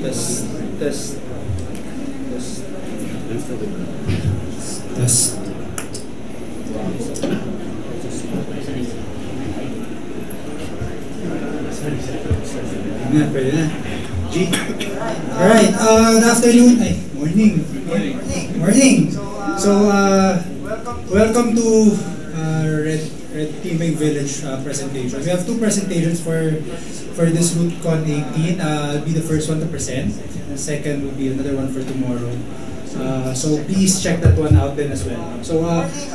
Test. Test. Test. Pwede na. G. Alright, good afternoon. Ay, morning. Morning. So, welcome to Red Teaming Village presentation. We have two presentations for this RootCon 18. I'll be the first one to present. The second will be another one for tomorrow. So please check that one out then as well. So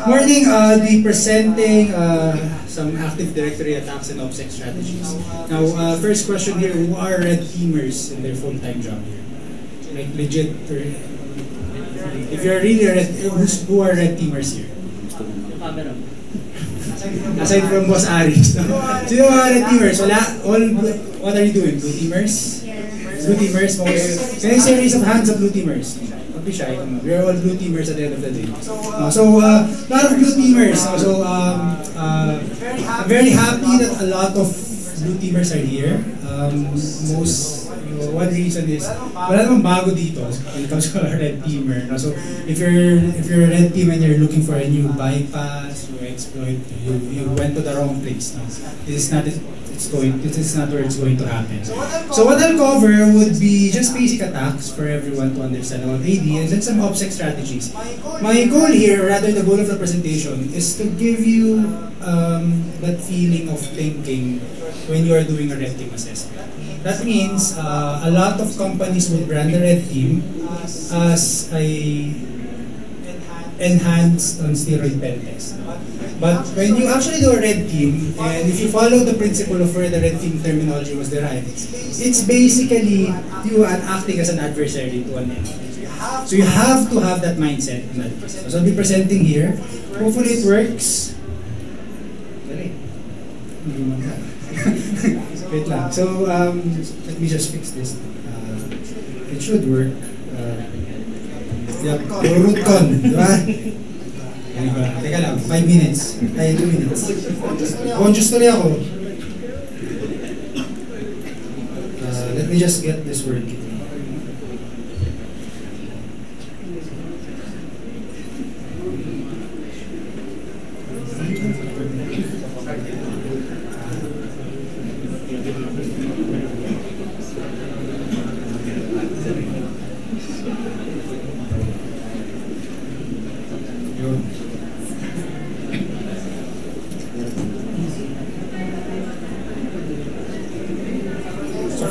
morning, I'll be presenting some Active Directory attacks and OPSEC strategies. Now, first question here: who are red teamers in their full-time job here? Like legit, if you're really red, who are red teamers here? Aside from Boss Aris, no? Sino mga red teamers? Wala? All, what are you doing? Blue teamers? Blue teamers? Can I see a raise of hands of blue teamers? Don't be shy. We're all blue teamers at the end of the day. So, a lot of blue teamers. So, I'm very happy that a lot of blue teamers are here. One reason is, wala namang bago dito when it comes to a red teamer. No? So, if you're a red team and you're looking for a new bypass, you exploit, you went to the wrong place. No? This is not where it's going to happen. So what I'll cover would be just basic attacks for everyone to understand about AD and then some OPSEC strategies. My goal here, rather the goal of the presentation, is to give you that feeling of thinking when you are doing a red team assessment. That means a lot of companies would brand a red team as a enhanced on steroid pen test. But when you actually do a red team, and if you follow the principle of where the red team terminology was derived, it's basically you are acting as an adversary to an enemy. So you have to have that mindset in that case. So I'll be presenting here. Hopefully it works. Wait lang. So let me just fix this. It should work. Yep, RootCon, di ba? Teka lang, 5 minutes. Ay, 2 minutes. Conscious tuloy ako. Let me just get this working.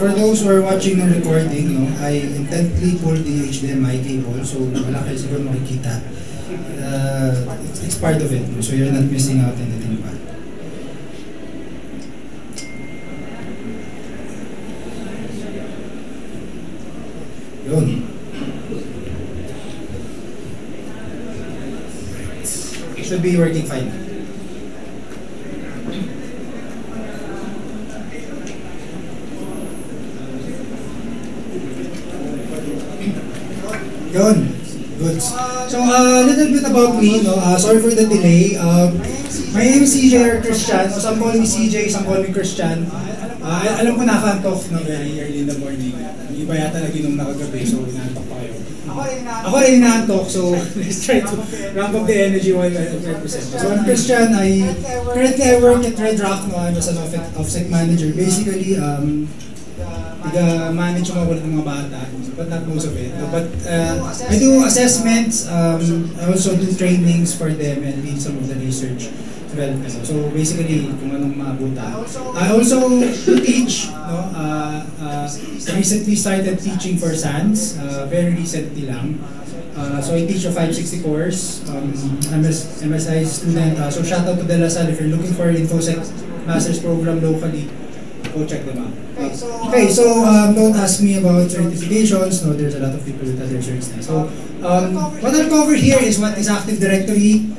For those who are watching the recording, no, I intently pulled the HDMI cable, so wala kayo siguro makikita. It's part of it, no? So you're not missing out anything pa. Yun. It should be working fine. Yun. Good. So, a little bit about me, no? Sorry for the delay. My name is CJ or Christian. Some call me CJ, some call me Christian. Alam ko nakaantok na very early in the morning. Iba yata naginom na kagabi, so inaantok pa kayo. Ako rin inaantok, so let's try to ramp up the energy while I present. So I'm Christian. Currently I work at Red Rock. No? I'm as an OPSEC manager. Basically, manage yung mga ng mga bata, but not most of it. But I do assessments, I also do trainings for them and lead some of the research development. So basically, kung anong maabutan. I also teach, no? Recently started teaching for SANS, very recently lang. So I teach a 560 course, MSI student. So shout out to De La Salle if you're looking for an InfoSec Master's program locally. Go check them out. Okay, so don't ask me about certifications. No, there's a lot of people with other certs. So what I'll cover here is what is Active Directory,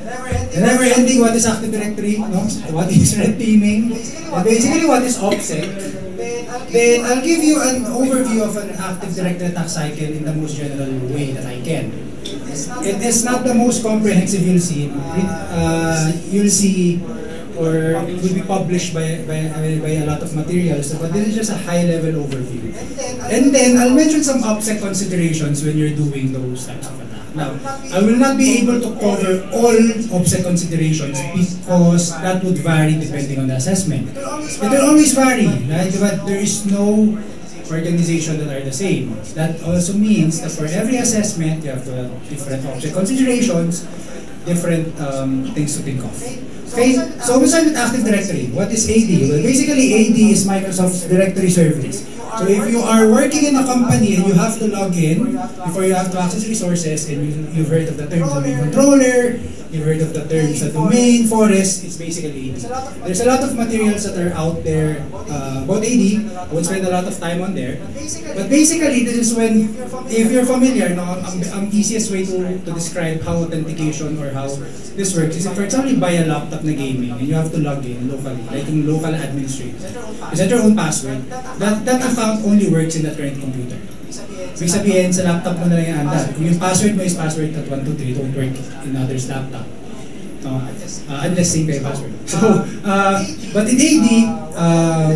the never-ending what is Active Directory, no? What is red teaming, and basically what is OPSEC. Then I'll give you an overview of an Active Directory attack cycle in the most general way that I can. It is not the most comprehensive you'll see. You'll see or it will be published by a lot of materials, but this is just a high-level overview. And then I'll mention some OPSEC considerations when you're doing those types of attacks. Now, I will not be able to cover all OPSEC considerations because that would vary depending on the assessment. It will always vary, right? But there is no organization that are the same. That also means that for every assessment, you have different OPSEC considerations, different things to think of. Okay, so we start with Active Directory. What is AD? Well, basically AD is Microsoft's directory service. So if you are working in a company and you have to log in before you have to access resources, and you've heard of the term domain controller, you've heard of the terms the domain, forest, it's basically AD. There's a lot of materials that are out there about AD. I won't spend a lot of time on there. But basically, this is when, if you're familiar, no, ang easiest way to describe how authentication or how this works is, if for example, you buy a laptop na gaming and you have to log in locally, like yung local administrator. You set your own password. That account only works in that current computer. Ibig sabihin, sa laptop mo na lang yung andar. Kung yung password mo is password at 123, it won't work in others' laptop. No? Unless same kayo password. So, but in AD,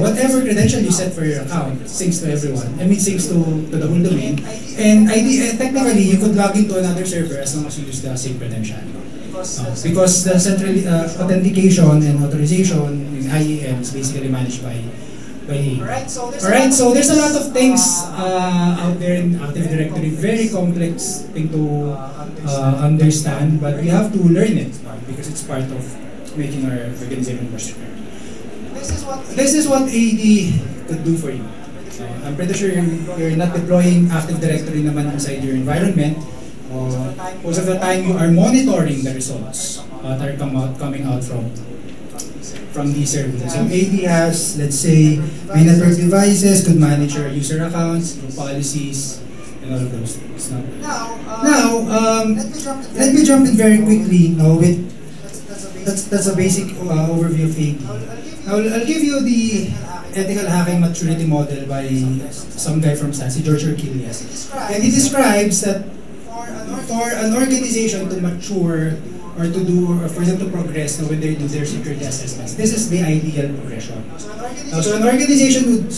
whatever credential you set for your account syncs to everyone. I mean, syncs to the whole domain. And technically, you could log into another server as long as you use the same credential. Because the central authentication and authorization in IAM is basically managed by AD. Alright, so there's a lot of things out there in Active Directory, very complex thing to understand, but we have to learn it because it's part of making our organization more secure. This is what AD could do for you. I'm pretty sure you're not deploying Active Directory naman inside your environment. Most of the time, you are monitoring the results that are coming out from these services. So AD has, let's say, my network devices, could manage your user accounts, your policies, and all of those things. Now, let me jump in very quickly. That's a basic overview of AD. Now, I'll give you the ethical hacking maturity model by some guy from SANS, George Orkilias. And he describes that for an organization to mature or to do, or for them to progress when they do their security assessments, this is the ideal progression. So an organization would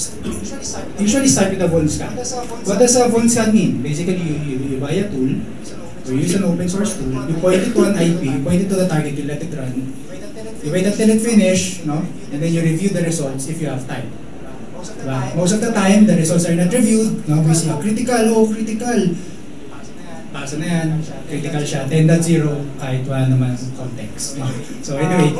usually start with a VulnScan. What does a VulnScan mean? Basically, you buy a tool, or use an open source tool, you point it to an IP, you point it to the target, you let it run, you wait until it finish, no? And then you review the results if you have time. Most of the time, the results are not reviewed. No? We see critical. Pasa na yan, critical siya, 10.0, kahit wala naman context. So anyway,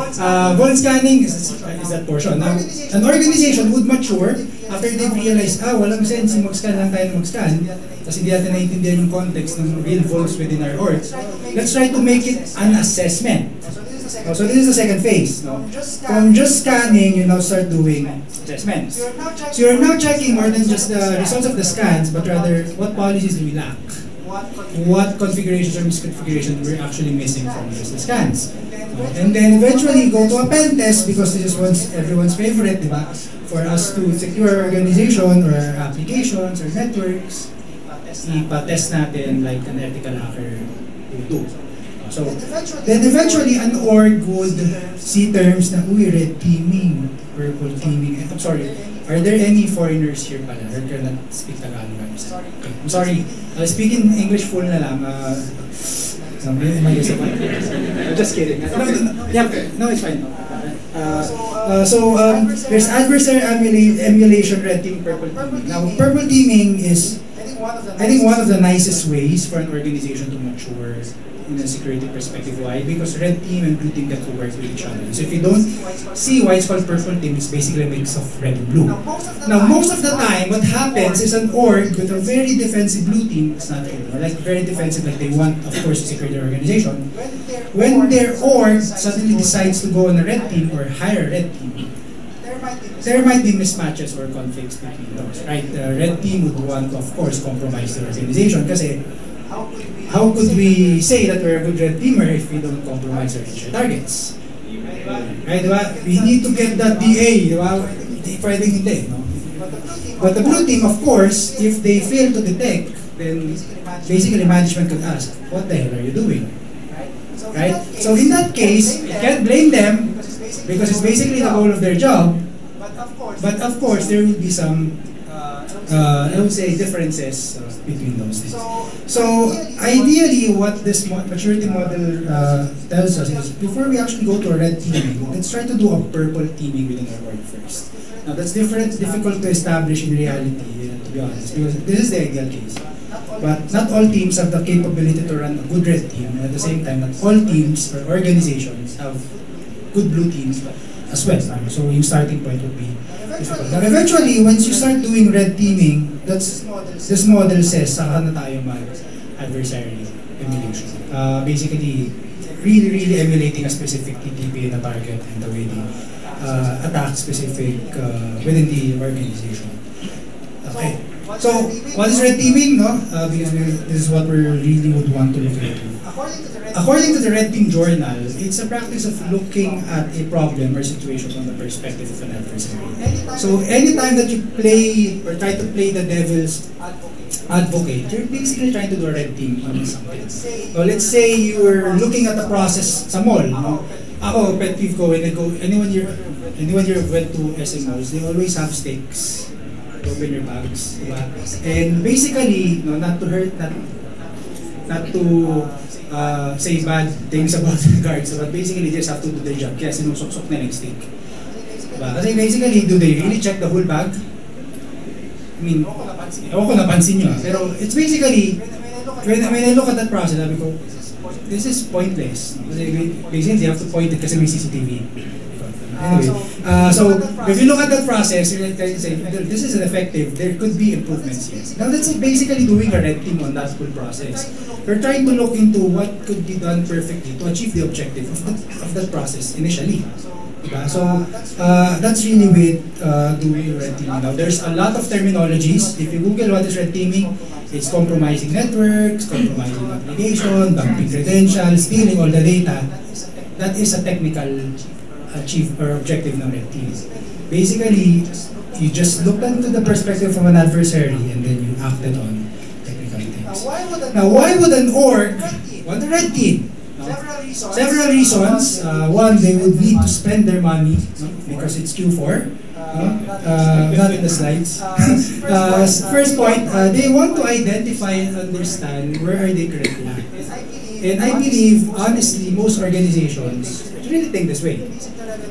VulnScanning is that portion. Now, an organization would mature after they've realized, walang sense yung mag-scan lang tayo mag-scan, kasi hindi natin naiintindihan yung context ng real vols within our org. Let's try to make it an assessment. So this is the second phase. No? From just scanning, you now start doing assessments. So you're now checking more than just the results of the scans, but rather what policies do we lack? What configurations or misconfigurations we're actually missing from just the scans. And then eventually go to a pen test, because this is everyone's favorite, diba? For us to secure our organization or our applications or networks, ipa-test natin like an ethical hacker would do. So then eventually an org would see terms na, red teaming, purple teaming. I'm sorry, are there any foreigners here pala? Or cannot speak Tagalog? Okay. I'm sorry, I'll speak in English full na lang. I'm just kidding. No, it's fine. There's adversary emulation, red team, purple teaming. Now, purple teaming is, I think, one of the nicest ways for an organization to mature in a security perspective. Why? Because red team and blue team get to work with each other. So if you don't see why it's called purple team, it's basically a mix of red and blue. Now, most of the time, what happens is an org with a very defensive blue team, it's not true, like very defensive, like they want, of course, to secure their organization. When their org suddenly decides to go on a red team or hire a red team, there might be mismatches or conflicts between those, right? The red team would want to, of course, compromise the organization kasi how could we say that we're a good red teamer if we don't compromise our future targets? Right, diba? We need to get that DA, diba? Pwedeng hindi, no? But the blue team, of course, if they fail to detect, then basically management could ask, what the hell are you doing? Right? So in that case, you can't blame them because it's basically the goal of their job. But of course, there will be some, I would say, differences between those things. So ideally, what this maturity model tells us is, before we actually go to a red teaming, let's try to do a purple teaming within our org first. Now that's difficult to establish in reality, to be honest, because this is the ideal case. But not all teams have the capability to run a good red team, and at the same time, not all teams or organizations have good blue teams as well. So yung starting point would be difficult. Now eventually, once you start doing red teaming, this model says saka na tayo mag-adversary emulation. Basically, really emulating a specific TTP in a target and the way they attack specific within the organization. Okay. So, what is red teaming? No? Because this is what we really would want to look into. According to the Red Team Journal, it's a practice of looking at a problem or situation from the perspective of an adversary. So, anytime that you play or try to play the devil's advocate, you're basically trying to do a red team on something. So, let's say you're looking at the process sa mall. No? Ako, pet peeve ko, anyone you went to SMOs, they always have stakes to open your bags, diba? And basically, no, not to hurt, not to say bad things about the guards, but basically they just have to do their job. Kaya sinusok-sok na yung stick. Diba? Kasi basically, do they really check the whole bag? I mean, ewan ko napansin nyo. Pero it's basically, when I look at that process, sabi ko, this is pointless. Kasi basically, they have to point it kasi may CCTV. Anyway, so if you look at that process, you're trying to say, this is effective, there could be improvements here. Now that's basically doing a red team on that whole process. We're trying to look into what could be done perfectly to achieve the objective of that process initially. So that's really with doing red teaming. Now there's a lot of terminologies. If you Google what is red teaming, it's compromising networks, compromising application, dumping credentials, stealing all the data. That is a technical achieve or objective ng red team. Basically, you just looked into the perspective of an adversary and then you acted on technical things. Now, why would an org want a red team? Several reasons. One, they would need to spend their money because it's Q4. Not in the slides. First point, they want to identify and understand where are they currently at. And I believe, honestly, most organizations really think this way.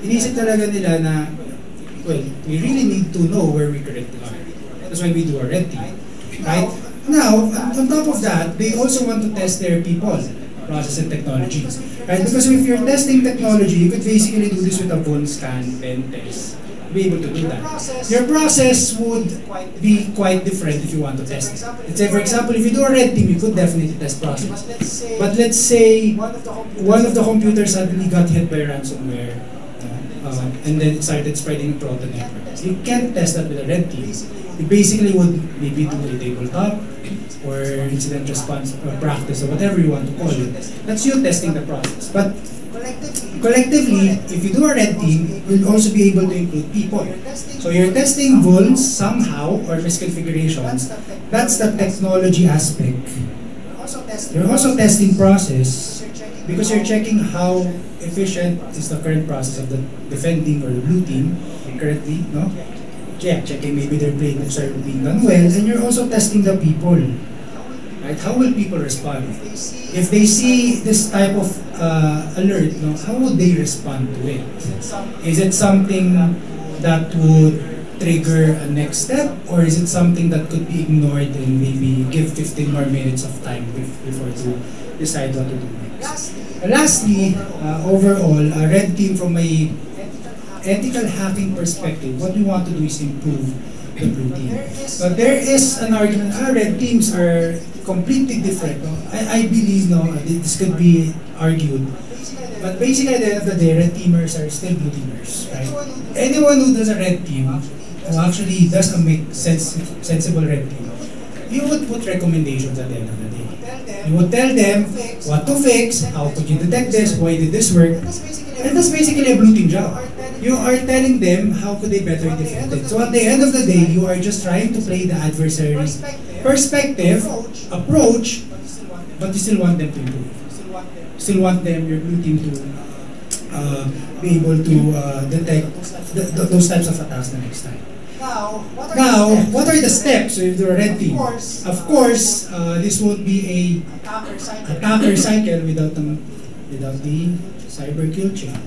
Inisip talaga nila na, well, we really need to know where we currently are. That's why we do a red team. Right? Now, on top of that, they also want to test their people, process and technology. Right? Because if you're testing technology, you could basically do this with a vuln scan, pen test. Be able to do that. Your process would be quite different if you want to test it. Let's say, for example, if you do a red team, you could definitely test process. But let's say one of the computers suddenly got hit by ransomware, and then it started spreading throughout the network. You can't test that with a red team. You basically would maybe do a tabletop or incident response or practice or whatever you want to call it. That's you testing the process. But collectively, if you do a red team, you'll also be able to include people. So you're testing vulns somehow or misconfigurations. That's the technology aspect. You're also testing process because you're checking how efficient is the current process of the defending or the blue team currently, no? Yeah, checking maybe their playbooks are being done well, and you're also testing the people. Right? How will people respond? If they see this type of alert, no, how would they respond to it? Is it something that would trigger a next step, or is it something that could be ignored and maybe give 15 more minutes of time before to decide what to do next? Lastly, overall, a red team from a ethical hacking perspective, what we want to do is improve the blue team. But there is an argument, red teams are completely different. No? I believe this could be argued. But basically at the end of the day, red teamers are still blue teamers. Right? Anyone who does a red team, who actually does a sensible red team, you would put recommendations at the end of the day. You would tell them what to fix, how could you detect this, why did this work, and that's basically a blue team job. You are telling them how could they better defend it. So at the end of the day, you are just trying to play the adversary perspective, approach, but you still want them to improve. Still want them, your blue team, to be able to detect those types of attacks the next time. Now, what are the steps if you're a red team? Of course, this would be a attacker cycle without the cyber kill chain.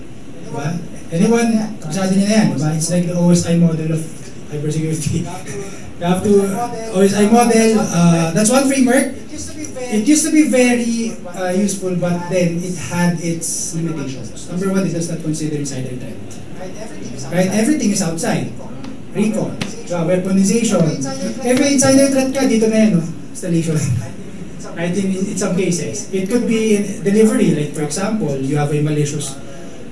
Diba? Anyone, kabisado niya na yan, diba? It's like the OSI model of cybersecurity. You have to, OSI model, that's one framework. It used to be very useful, but then it had its limitations. Number one, it does not consider insider threat. Right? Everything is outside. Recon, weaponization. Every insider threat ka, dito na yan, no? Installation. Right? In some cases. It could be in delivery, like for example, you have a malicious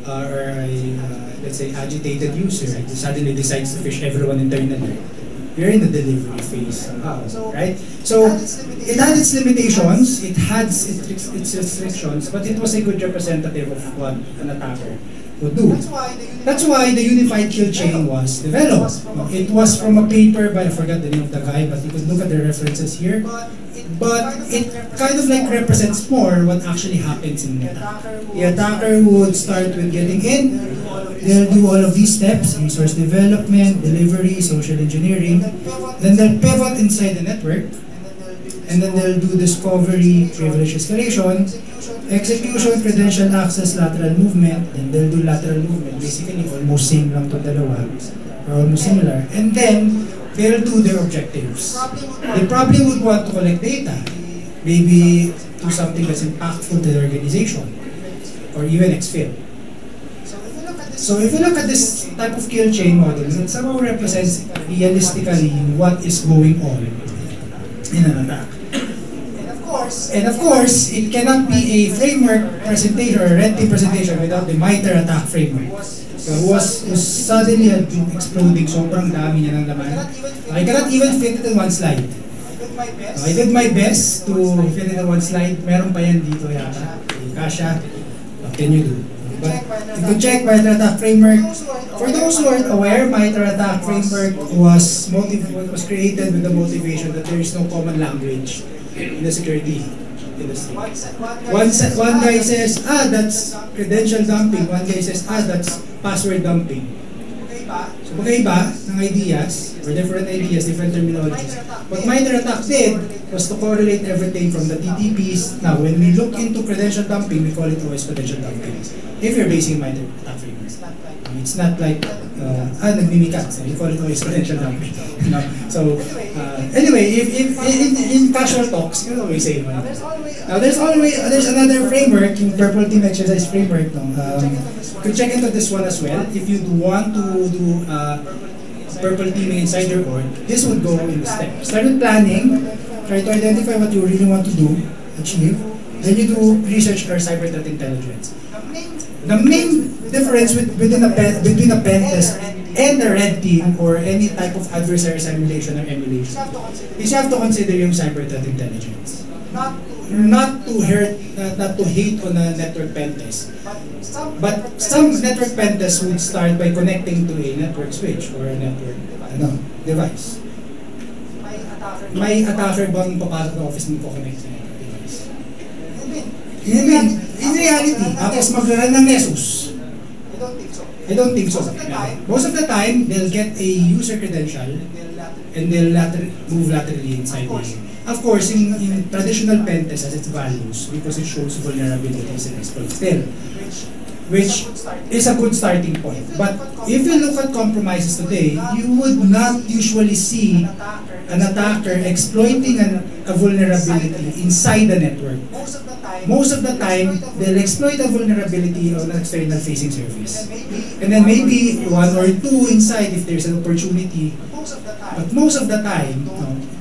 or a, let's say, agitated user, right? Who suddenly decides to fish everyone internally. You're in the delivery phase somehow, right? So it had its limitations, it had its restrictions, but it was a good representative of what an attacker would do. That's why the unified kill chain was developed. It was from a paper by, I forgot the name of the guy, but you could look at the references here. But it kind of like represents more what actually happens in the attack. The attacker would start with getting in, they'll do all of these steps, resource development, delivery, social engineering, then they'll pivot inside the network, and then they'll do discovery, privilege escalation, execution, credential access, lateral movement, then they'll do lateral movement, basically almost same lang to dalawa, or almost similar, and then they'll do their objectives. They probably would want to collect data, maybe do something that's impactful to the organization, or even exfil. So if you look at this type of kill chain model, it somehow represents realistically what is going on in an attack. And of course, it cannot be a framework presentation or a red team presentation without the MITRE ATT&CK framework. So was suddenly exploding, sobrang dami niya ng laman. I cannot even fit it in one slide. I did my best to fit it in one slide. Meron pa yan dito yata. Kasha, what can you do? But you can check MITRE ATT&CK framework. For those who aren't aware, MITRE ATT&CK framework was created with the motivation that there is no common language in the security industry. One guy says, that's credential dumping. One guy says, that's password dumping. So magkaiba ng ideas, or different ideas, different terminologies. What MITRE ATT&CK did was to correlate everything from the TTPs. Now, when we look into credential dumping, we call it always credential dumping. If you're basing MITRE ATT&CK framework. It's not like, nagmimikas, we call it always credential dumping. So, anyway, if in casual talks, you always say money. Now, there's another framework, yung Purple Team Exercise Framework. You can check into this one as well. If you want to do purple teaming inside your org, this would go in the steps. Start with planning, try to identify what you really want to do, achieve. Then you do research or cyber threat intelligence. The main difference between a pen test and a red team or any type of adversary simulation or emulation is you have to consider yung cyber threat intelligence. Not to hate on a network pen test. But some network pen tests would start by connecting to a network switch or a network device. May attacker bang papasok ng office mo po-connect sa network device? In reality, tapos mag-run ng Nessus. I don't think so. Most of the time, they'll get a user credential and they'll move laterally inside the game. Of course, in traditional pen test has its values because it shows vulnerabilities and exploits still, which is a good starting point. But if you look at compromises today, you would not usually see an attacker exploiting a vulnerability inside the network. Most of the time, they'll exploit a vulnerability on an external facing surface. And then maybe one or two inside if there's an opportunity. But most of the time,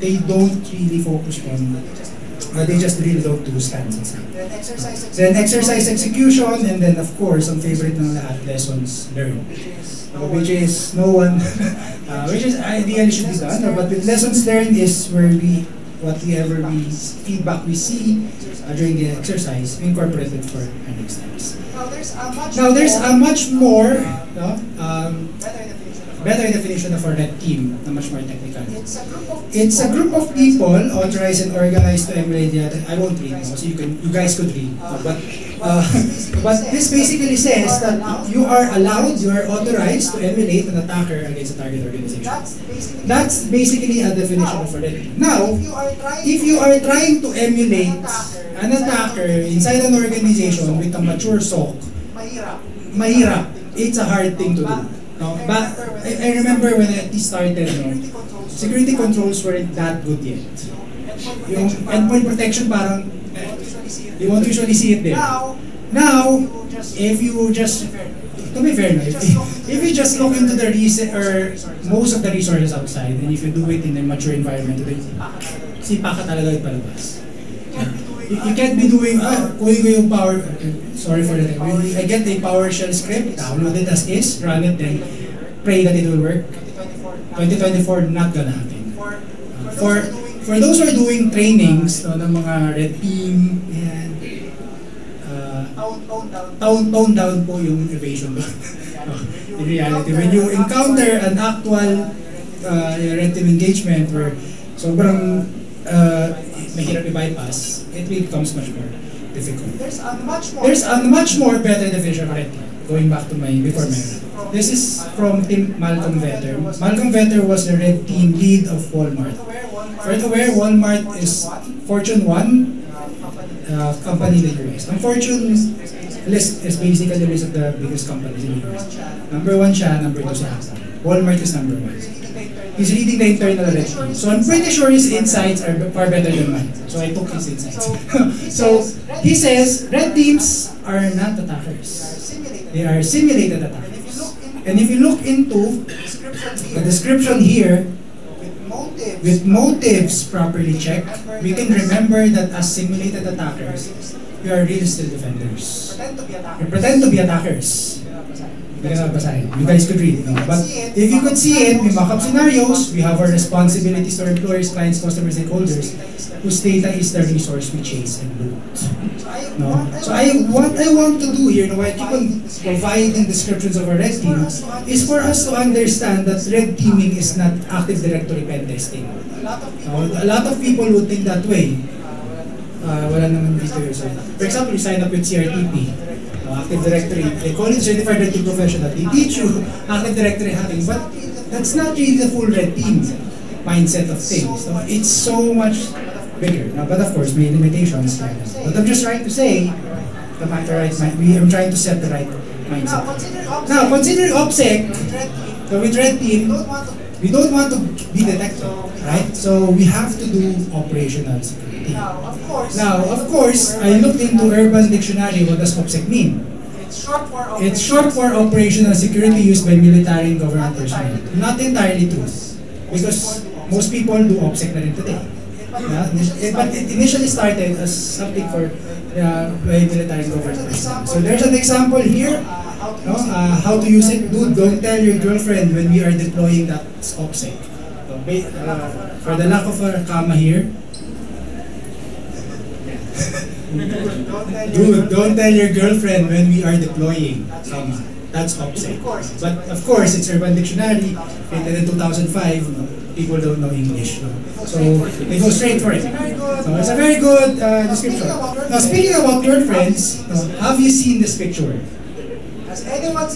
they don't really focus on, they just really don't do scans inside. Then exercise execution, and then of course, ang favorite ng lahat, lessons learned. Which is which is ideally should be done, but with lessons learned is where whatever feedback we see during the exercise, we incorporate it for our next steps. Now there's a much more better definition of a red team na much more technical. It's a group of people authorized and organized to emulate the other. I won't read so you guys could read. But this basically says that you are authorized to emulate an attacker against a target organization. That's basically a definition of a red team. Now, if you are trying to emulate an attacker inside an organization with a mature SOC, mahirap. It's a hard thing to do. No? But I remember when I started, security controls weren't that good yet. Yung endpoint protection parang, you won't usually see it there. Now, if you just, to be fair, if you just look into the most of the resources outside, and if you do it in a mature environment, sipa ka talaga palabas. You can't be doing, kunin ko yung power, sorry for that. I get a PowerShell script, download it as is, run it, then pray that it will work. 2024, not gonna happen. For those who are doing trainings, ng mga red team, yan, tone down po yung evasion. In reality, when you encounter an actual red team engagement where sobrang mahirap i-bypass, it becomes much more difficult. There's a much more better definition of red team. Going back to my before memory. This is from Tim Malcolm Vetter. Malcolm Vetter was the red team lead of Walmart. For it aware, Walmart is Fortune 1 company in the US. Ang Fortune list is basically the list of the biggest companies in the US. Number 1 siya, number 2 siya. Walmart is number 1. He's reading the internal red team. So I'm pretty sure his insights are far better than mine. So I took his insights. So he says red teams are not attackers. They are simulated attackers. And if you look into the description here, with motives properly checked, we can remember that as simulated attackers, we are really still defenders. We pretend to be attackers. You guys could read, no? But if you could see it, in mock-up scenarios, we have our responsibilities to our employers, clients, customers, stakeholders, whose data is the resource we chase and loot. No? So what I want to do here, I keep on providing descriptions of our red team, is for us to understand that red teaming is not Active Directory pen testing. A lot of people would think that way. Wala naman dito yun. For example, you sign up with CRTP. Active Directory, they call it Certified Red Team Professional. They teach you Active Directory hacking, but that's not really the full red team mindset of things. So it's so much bigger. But of course, may limitations. But I'm just trying to say, I'm trying to set the right mindset. Now, considering OPSEC, so with red team, we don't want to be detected, right? So we have to do operational security. Now, of course, I looked into Urban Dictionary. What does OPSEC mean? It's short for operational security used by military and government personnel. Not entirely true, because most people do OPSEC na rin today. But it initially started as something for by military and government personnel. So there's an example here. How to use it. Dude, don't tell your girlfriend when we are deploying that OPSEC. For the lack of a comma here. Dude, don't tell your girlfriend when we are deploying. That's OPSEC. But of course, it's Urban Dictionary. Printed in 2005. People don't know English. So they go straight for it. So it's a very good description. Now, speaking about girlfriends, have you seen this picture? Has anyone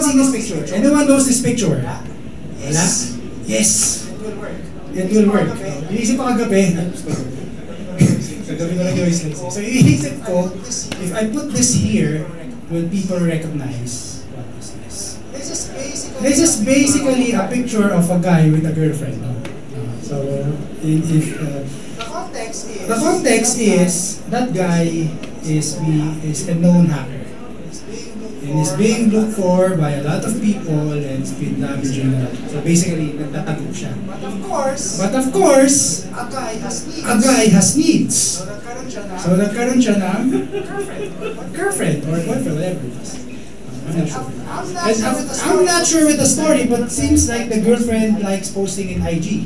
seen this picture? Anyone knows this picture? Wala? Yes. It will work. Iisip ko kagabi. So iisip ko, if I put this here, will people recognize what is this? This is basically a picture of a guy with a girlfriend. So the context is that guy is a known hacker. And is being looked for by a lot of people and it's been damaging a lot. So basically, nagtatago siya. But of course, a guy has needs. So nagkaroon siya ng girlfriend or boyfriend, whatever it is. I'm not sure with the story, but it seems like the girlfriend likes posting in IG.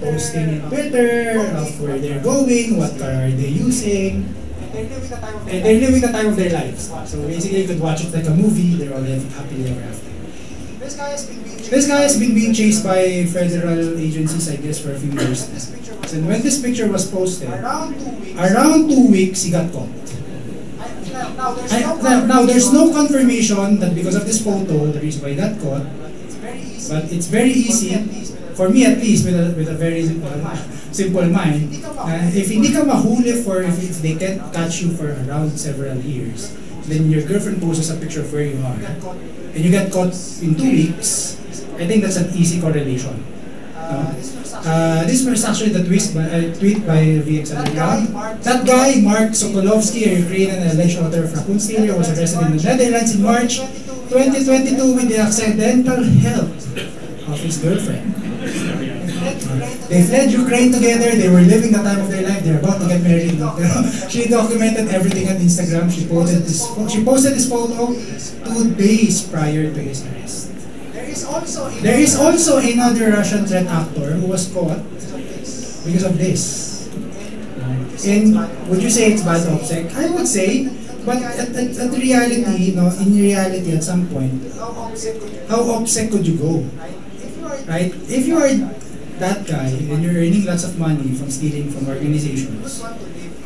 Posting in Twitter, of where they're going, what car are they using. And they're living the time of their lives. So basically, you could watch it like a movie. They're all living happily ever after. This guy has been being chased by federal agencies, I guess, for a few years. And when this picture was posted, around 2 weeks, he got caught. Now, there's no confirmation that because of this photo, the reason why he got caught, but it's very easy, for me at least, with a very simple mind, if hindi ka mahuli for, if they can't catch you for around several years, then your girlfriend posts a picture of where you are, and you get caught in 2 weeks, I think that's an easy correlation. This was actually the tweet by VX Underground. That guy, Mark Sokolovsky, a Ukrainian and alleged author of Raccoon Stealer, was arrested in the Netherlands in March 2022 with the accidental help of his girlfriend. They fled Ukraine together, they were living the time of their life, they're about to get married. She documented everything on Instagram. She posted this photo 2 days prior to his arrest. There is also another Russian threat actor who was caught because of this. And would you say it's bad OPSEC? I would say, but at reality, in reality at some point, how OPSEC could you go? Right? If you are that guy and you're earning lots of money from stealing from organizations,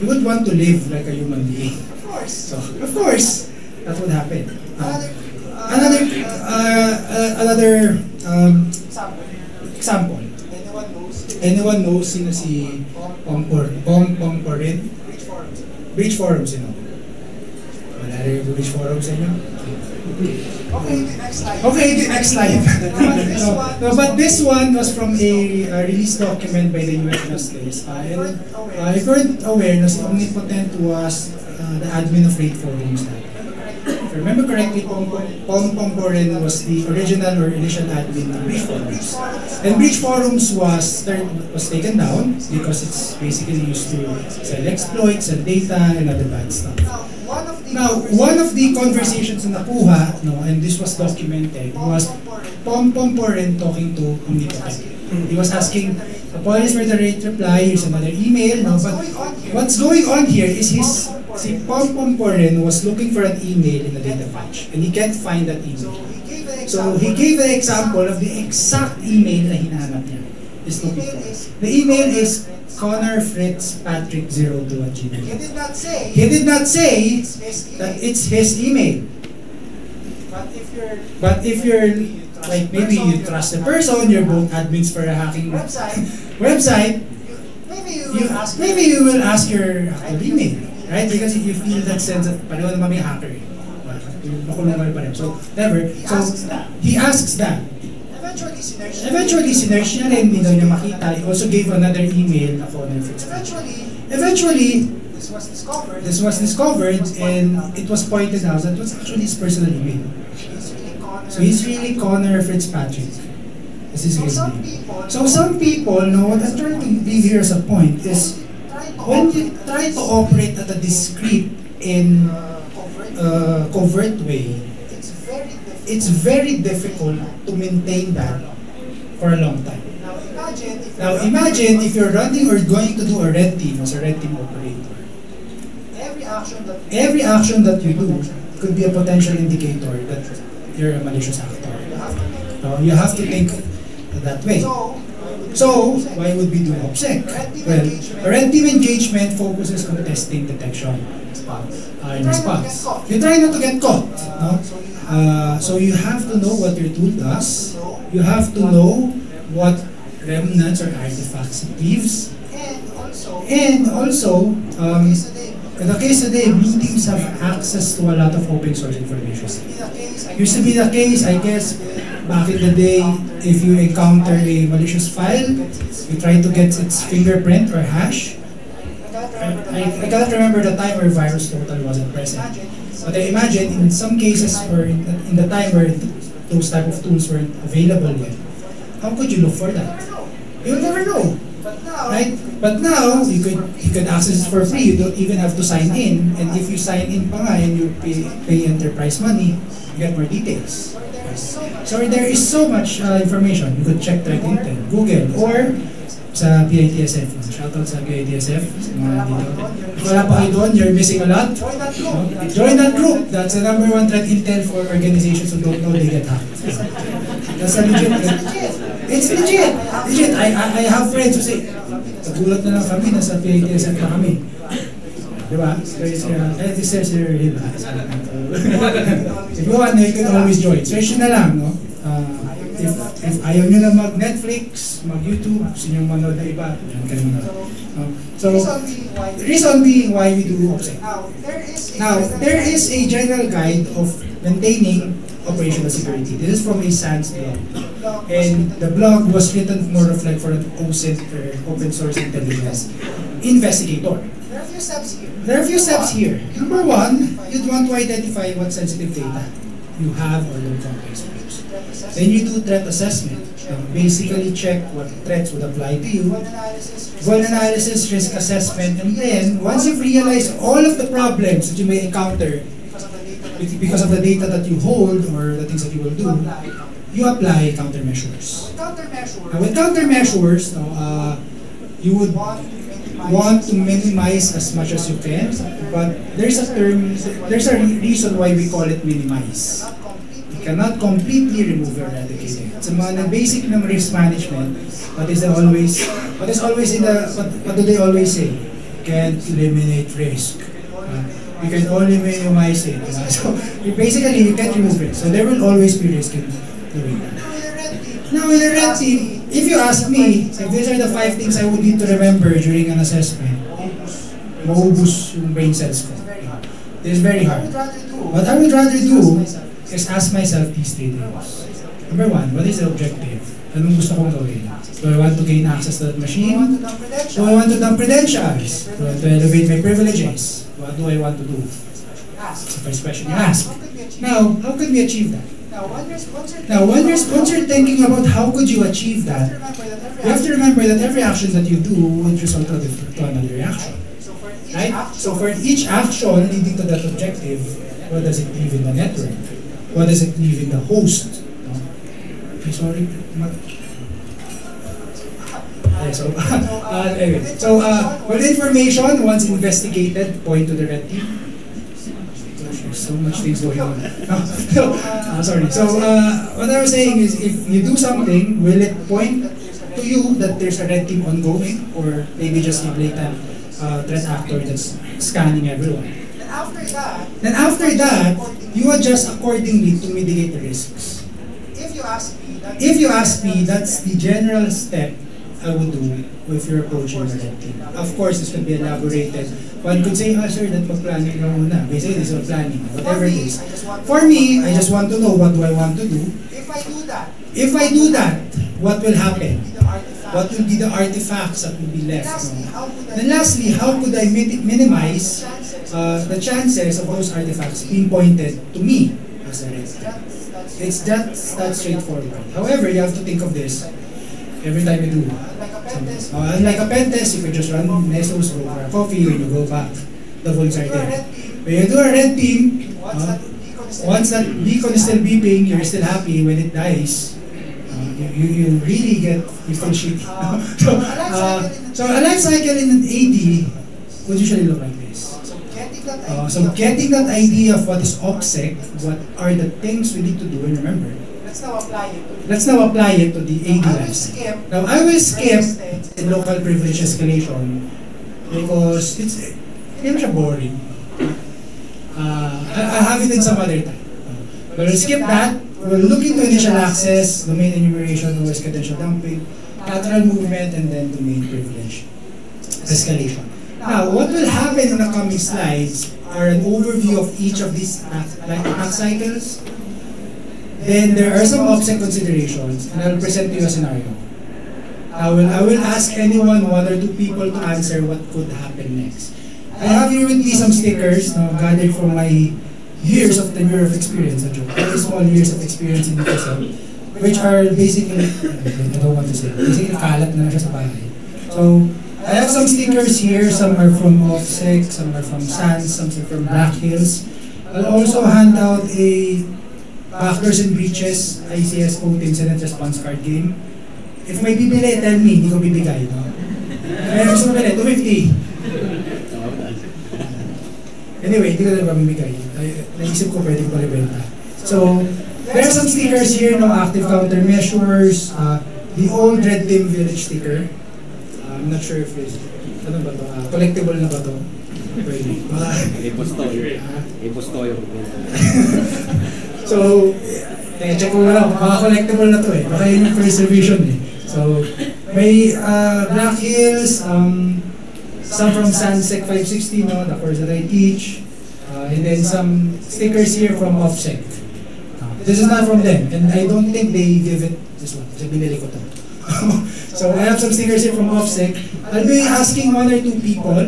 you would want to live like a human being. So, of course, that would happen. Another example. Anyone knows sino si Pomporin? Bridge Forums, Wala rin yung Bridge Forums sa inyo? Okay, the next slide. No, but this one was from a release document by the US Justice. If you weren't aware, si Omnipotent was the admin of Raid Forums. If I remember correctly, Pomporin was the original or initial admin of Bridge Forums. And Bridge Forums was taken down because it's basically used to sell exploits, sell data, and other bad stuff. Now, one of the conversations na nakuha, and this was documented, was Pomporin talking to Omnipotent. He was asking, apologies for the late reply, here's another email, but what's going on here is si Pomporin was looking for an email in the data batch, and he can't find that email. So he gave the example of the exact email na hinahanap niya. The email is ConnorFritzPatrick02@gmail. He did not say that it's his email. But if you're like, maybe you trust the person, you're both admins for a hacking website, maybe you will ask your actual email, right? Because you feel that sense of pareho naman may hacker. Makulungan pa rin. So, never. So, he asks that. Eventually, sinerge niya rin, hindi daw niya makita. He also gave another email na Connor Fitzpatrick. Eventually, this was discovered and it was pointed out that it was actually his personal email. So he's really Connor Fitzpatrick. This is his name. So some people, what I'm trying to leave here as a point is, when you try to operate at a discreet and covert way, it's very difficult to maintain that for a long time. Now imagine if you're running or going to do a red team as a red team operator. Every action that you do could be a potential indicator that you're a malicious actor. You have to think that way. So, why would we do OPSEC? Well, a red team engagement focuses on testing detection in response. You try not to get caught. So you have to know what your tool does. You have to know what remnants or artifacts it leaves. And also, in the case today, blue teams have access to a lot of open source information. Used to be the case, I guess, back in the day, if you encounter a malicious file, you try to get its fingerprint or hash. I cannot remember the time where VirusTotal wasn't present. But I imagine in some cases, or in the time where those type of tools weren't available yet, how could you look for that? You'll never know. Right? But now, you could access it for free. You don't even have to sign in. And if you sign in pa nga and you pay enterprise money, you get more details. So there is so much information. You could check Threat Intel, Google, or sa PITSF. Shoutout sa PITSF. Sa mga dito. If wala pa kayo doon, you're missing a lot. Join that group. That's the #1 threat intel for organizations who don't know they get hacked. That's a legit. It's legit. Legit. I have friends who say, nagulat na lang kami, nasa PITSF na kami. Diba? It says here, diba? If you want, you can always join. Search na lang, no? If ayaw nyo na mag-Netflix, mag-YouTube, gusto nyo manood na iba, yan kayo manood. So, the reason being why we do OPSEC. Now, there is a general guide of maintaining operational security. This is from a SANS blog. And the blog was written more of like for an OSINT or open source intelligence investigator. There are a few steps here. Number one, you'd want to identify what sensitive data you have or don't want to expose. Then you do threat assessment. Basically check what threats would apply to you. Vuln analysis, risk assessment, and then once you've realized all of the problems that you may encounter because of the data that you hold or the things that you will do, you apply countermeasures. Now with countermeasures, you would want to minimize as much as you can, but there's a reason why we call it minimize. You cannot completely remove or eradicate it. Sa mga basic ng risk management, what do they always say? Can't eliminate risk. You can only minimize it. So basically, you can't remove risk. So there will always be risk in doing that. Now with the red team, if you ask me, if these are the 5 things I would need to remember during an assessment, maubos yung brain cells ko. This is very hard. What I would rather do is ask myself these 3 things. Number 1, what is the objective? Anong gusto kong gawin? Do I want to gain access to that machine? Do I want to dump credentials? Do I want to elevate my privileges? What do I want to do? That's the first question you ask. Now, how can we achieve that? Now, once you're thinking about how could you achieve that, you have to remember that every action that you do would result to another reaction. Right? So for each action leading to that objective, what does it leave in the network? What does it leave in the host? Okay, sorry. Anyway, with information, once investigated, point to the red team. There's so much things going on. Sorry. So what I was saying is, if you do something, will it point to you that there's a red team ongoing, or maybe just a blatant threat actor that's scanning everyone? Then after that, you adjust accordingly to mitigate the risks. If you ask me, that's the general step I would do if you're approaching a red team. Of course, this could be elaborated. One could say, sir, that mag-planning lang muna. Basically, this is planning, whatever it is. For me, I just want to know what do I want to do. If I do that, what will happen? What will be the artifacts that will be left? Then lastly, how could I minimize the chances of those artifacts being pointed to me as a red team? It's that straightforward. However, you have to think of this every time you do. Unlike a pen test, you can just run Nessos, go for a coffee, when you go back, the votes are there. When you do a red team, once that beacon is still beeping, you're still happy. When it dies, you really you feel shitty. So a life cycle in an AD would usually look like this. So getting that idea of what is OPSEC, what are the things we need to do, and remember, let's now apply it to the AD lifestyle. Now I will skip the local privilege escalation because it's siya boring. I'll have it in some other time. But we'll skip that. We'll look into initial access, domain enumeration, OS credential dumping, lateral movement, and then domain privilege escalation. Now, what will happen in the coming slides are an overview of each of these attack cycles. Then there are some OPSEC considerations, and I will present to you a scenario. I will ask anyone, 1 or 2 people, to answer what could happen next. I have here with me some stickers gathered from my years of tenure of experience, very small years of experience in DFSL, which are basically, I don't want to say, basically kalat na siya sa bahay. So, I have some stickers here, some are from OPSEC, some are from SANS, some are from Black Hills. I'll also hand out a backdoors and breaches, ICS code incident response card game. If may bibili, tell me, hindi ko bibigay. No? Meron gusto mo bili, 250. Anyway, hindi ko na mamimigay. Naisip ko pwede ko pa ibenta. So, there are some stickers here, no active countermeasures, the old Red Team Village sticker. I'm not sure if it's, ano ba to? Collectible na ba to? Pwede. Ipostoyo. So, check ko lang, mga collectible na to eh. Baka yun yung first revision eh. So, may Black Hills, some from Sansec 560, no, the course that I teach, and then some stickers here from Offsec. This is not from them, and I don't think they give it this one. Kasi binili ko to. So I have some stickers here from Offsec. I'll be asking 1 or 2 people.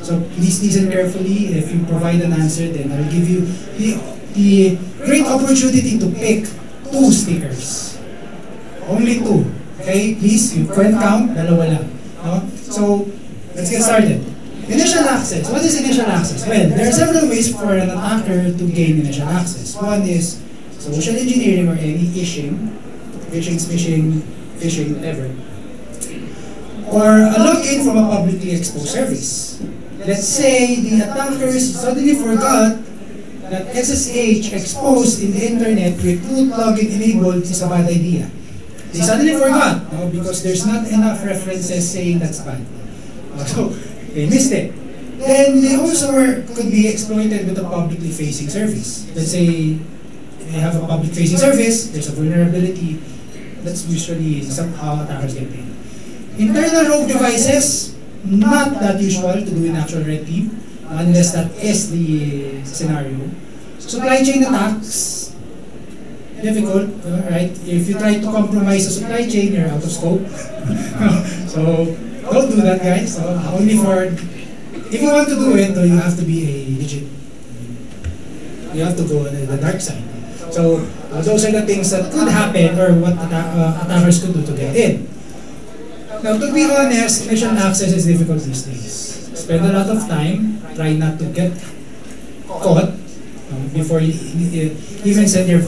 So please listen carefully. If you provide an answer, then I'll give you the great opportunity to pick 2 stickers. Only 2. Okay, please, you can count, dalawa lang. No? So, let's get started. Initial access. What is initial access? Well, there are several ways for an attacker to gain initial access. One is social engineering or any phishing, phishing, whatever. Or a login from a publicly exposed service. Let's say the attackers suddenly forgot that SSH exposed in the internet with root login enabled is a bad idea. They suddenly forgot, no, because there's not enough references saying that's bad. So, they missed it. Then they also could be exploited with a publicly facing service. Let's say they have a public facing service, there's a vulnerability, that's usually somehow attackers get paid. Internal rogue devices, not that usual to do in actual red team, unless that is the scenario. Supply chain attacks, difficult, right? If you try to compromise the supply chain, you're out of scope. So, don't do that, guys. So, only for, if you want to do it, you have to be a legit. You have to go on the dark side. So, those are the things that could happen or what attackers could do to get in. Now, to be honest, initial access is difficult these days. Spend a lot of time, try not to get caught before you even send your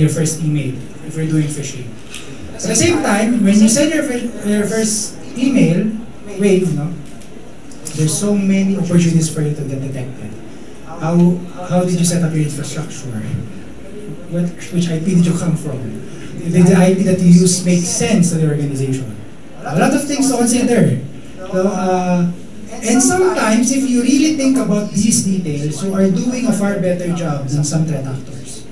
first email if you're doing phishing. At the same time, when you send your first email, wave, no, there's so many opportunities for you to get detected. How did you set up your infrastructure? Which IP did you come from? Did the IP that you use make sense to the organization? A lot of things to consider. So, and sometimes, if you really think about these details, you are doing a far better job than some threat actors.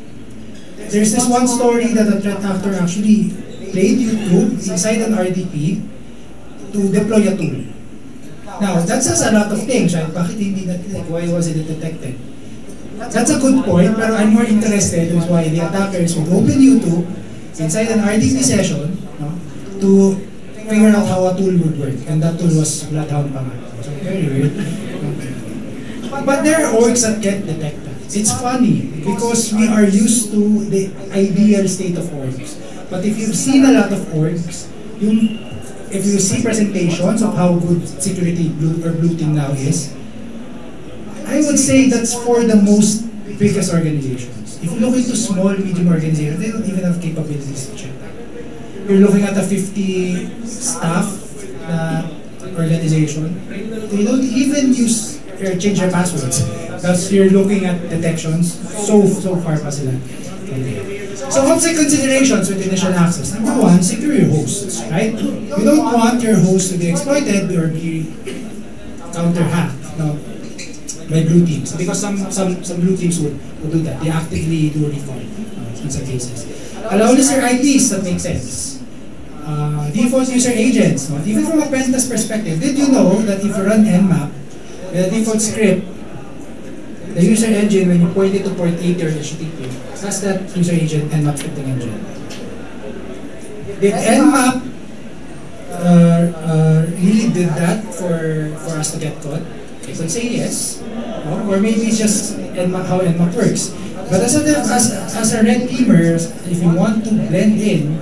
There's this one story that a threat actor actually played YouTube inside an RDP to deploy a tool. Now, that says a lot of things, right? Bakit hindi natin, why wasn't it detected? That's a good point, but I'm more interested in why the attackers would open YouTube inside an RDP session, no, to figure out how a tool would work. And that tool was Bloodhound pa nga. So, very weird. But there are orgs that get detected. It's funny because we are used to the ideal state of orgs. But if you've seen a lot of orgs, if you see presentations of how good security or blue team now is, I would say that's for the most biggest organizations. If you look into small, medium organizations, they don't even have capabilities to check that. You're looking at a 50 staff organization, they don't even use or change their passwords. That's you're looking at detections. So far pa sila. Okay. So what's the considerations with initial access? Number one, secure your hosts, right? You don't want your host to be exploited or be counter-hacked, no, by blue teams. Because some blue teams would do that. They actively do recall in some cases. Allow user IDs, that makes sense. Default user agents, no? Even from a pen test perspective, did you know that if you run Nmap, the default script, the user engine, when you point it to port 80 or HTTP, that's that user agent Nmap scripting engine. Did Nmap really did that for us to get caught? I could say yes, no? Or maybe it's just Nmap, how Nmap works. But as a red teamer, if you want to blend in,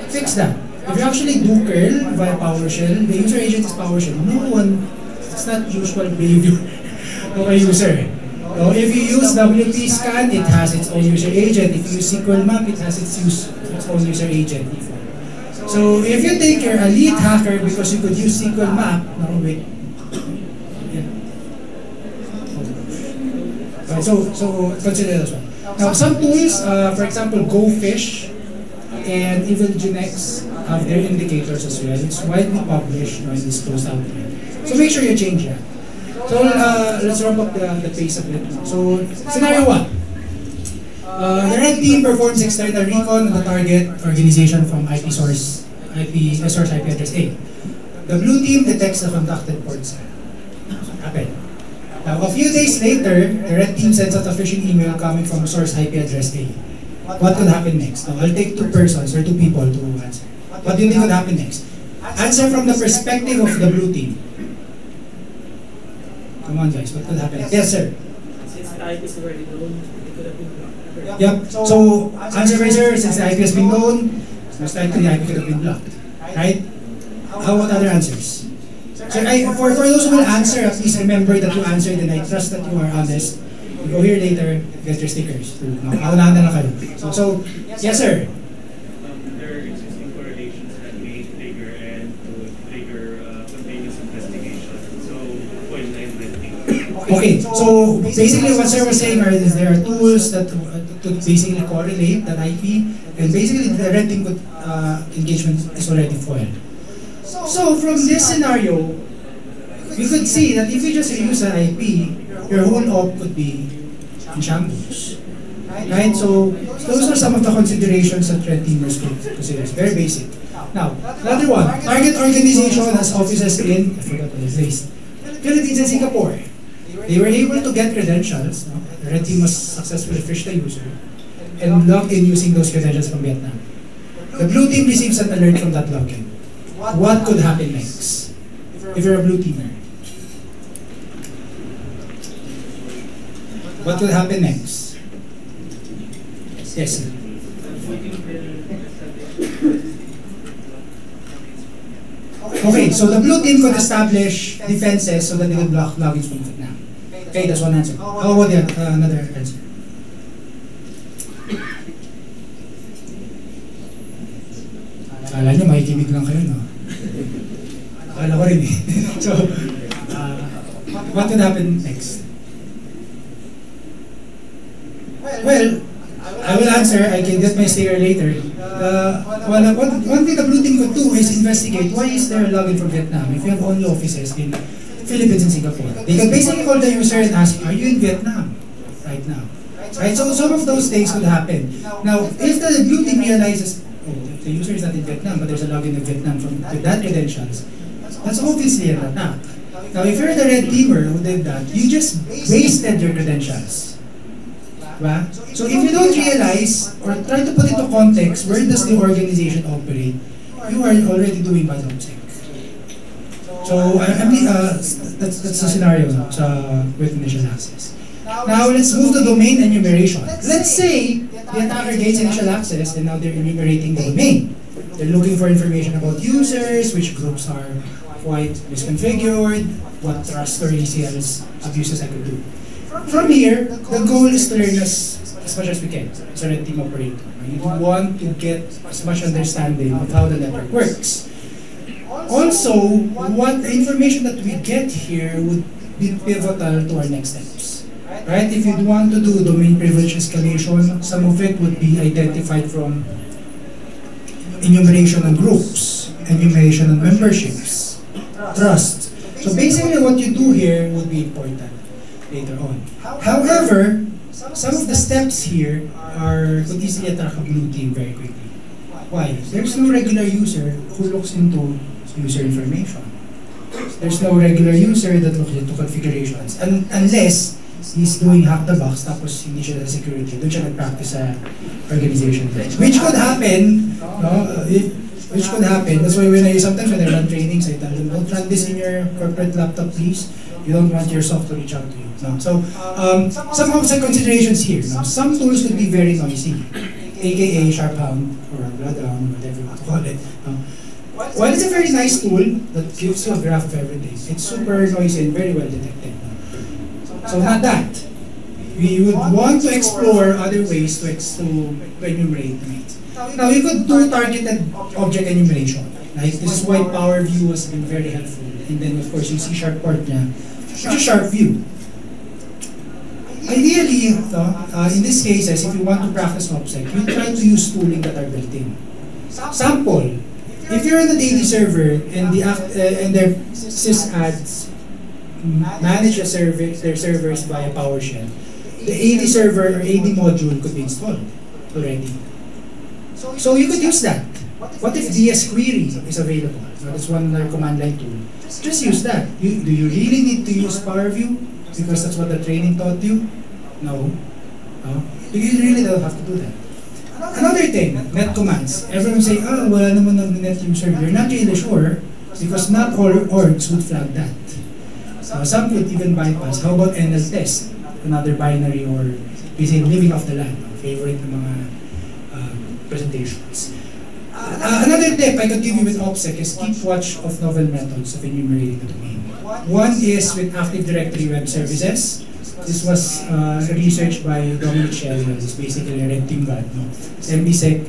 fix that. If you actually do curl via PowerShell, the user agent is PowerShell. No one, it's not usual behavior of a user. So if you use WP Scan, it has its own user agent. If you use SQL Map, it has its own user agent. So if you think you're a lead hacker because you could use SQL Map, no, wait. Yeah. So consider this one. Now some tools, for example, GoFish and even Genex have their indicators as well. It's widely published and disclosed out there. So make sure you change that. So let's wrap up the pace a bit. So scenario 1. The red team performs external recon on the target organization from source IP address A. The blue team detects the conducted port cell. Okay. Now a few days later, the red team sends out a phishing email coming from source IP address A. What could happen next? Now I'll take two persons or two people to answer. What do you think could happen next? Answer from the perspective of the blue team. Come on guys, what could happen? Yes, sir. Since the IP is already known, it could have been blocked. Yep. So, answer right, sir, since the IP has been known, most likely the IP could have been blocked. Right? How about other answers? So, for those who will answer, please remember that you answered and I trust that you are honest. You go here later, get your stickers. Naunahan na lang kayo. So, yes, sir. There are existing correlations that may trigger and would trigger continuous investigation. So, when Okay, so basically what sir was saying is there are tools that to basically correlate that IP, and basically the red team could, engagement is already foiled. So from this scenario, you could see that if you just use an IP, your whole op could be in shambles. Right? So those are some of the considerations that red teamers could consider. It's very basic. Now, another one, target organization has offices in, I forgot what it is, Philippines and Singapore. They were able to get credentials. No? The red team must successfully phish the user and log in using those credentials from Vietnam. The blue team receives an alert from that login. What could happen next if you're a blue teamer? What could happen next? Yes, sir. Okay, so the blue team could establish defenses so that they would block logins from Vietnam. Okay, that's one answer. How about the another answer? Akala nyo, makikinig lang kayo, no? Akala ko rin eh. So, what would happen next? Well, I will answer. I can get my sticker later. One thing the blue team could do is investigate why is there a login from Vietnam if you have only offices in Philippines and Singapore. They can basically call the user and ask, are you in Vietnam right now? Right? So some of those things could happen. Now, if the blue team realizes, oh, the user is not in Vietnam, but there's a login in Vietnam with that credentials, that's obviously an attack. Now, if you're the red teamer who did that, you just wasted your credentials. Right? So if you don't realize or try to put into context where does the organization operate, you are already doing bad object. So I mean, that's the scenario with initial access. Now let's move to domain enumeration. Let's say the attacker gains initial access and now they're enumerating the domain. They're looking for information about users, which groups are quite misconfigured, what trust or ACLs abuses I could do. From here, the goal is to learn as much as we can as a red team operator. We want to get as much understanding of how the network works. Also, what the information that we get here would be pivotal to our next steps. Right? If you'd want to do domain privilege escalation, some of it would be identified from enumeration on groups, enumeration on memberships, trust. So basically what you do here would be important later on. However, some of the steps here could easily attack a blue team very quickly. Why? There's no regular user who looks into user information. There's no regular user that looks into configurations. Unless he's doing hack the box tapos hindi siya sa security, doon siya nag-practice sa organization. Which could happen, no? Which could happen. That's why sometimes when I run trainings, I tell them, don't run this in your corporate laptop, please. You don't want your soft to reach out to you. No? So, some of the considerations here. No? Some tools could be very noisy, aka Sharphound or Bloodhound, whatever you want to call it. No? While it's a very nice tool that gives you a graph of everything, it's super noisy and very well detected. No? So not that. we would want to explore other ways to enumerate domains. Now, we could do targeted object enumeration. Like, this is why Power View has been very helpful. And then, of course, yung C# port niya, which is Sharp View. Ideally, in these cases, if you want to practice OPSEC, you try to use tooling that are built in. Sample, if you're on the daily server and their sysads manage their servers via PowerShell, the AD server or AD module could be installed already. So you could use that. What if DS query is available? So that's one other command line tool. Just use that. Do you really need to use PowerView? Because that's what the training taught you? No. You really don't have to do that. Another thing, net commands. Everyone say, wala naman ng net user. You're not really sure because not all orgs would flag that. Some could even bypass. How about NL test? Another binary or basically living off the land. Favorite ng mga presentations. Another tip I could give you with OPSEC is keep watch of novel methods of enumerating the domain. One is with Active Directory Web Services. This was researched by Dominic Shelley. It's basically a red team god. No? MBSEC.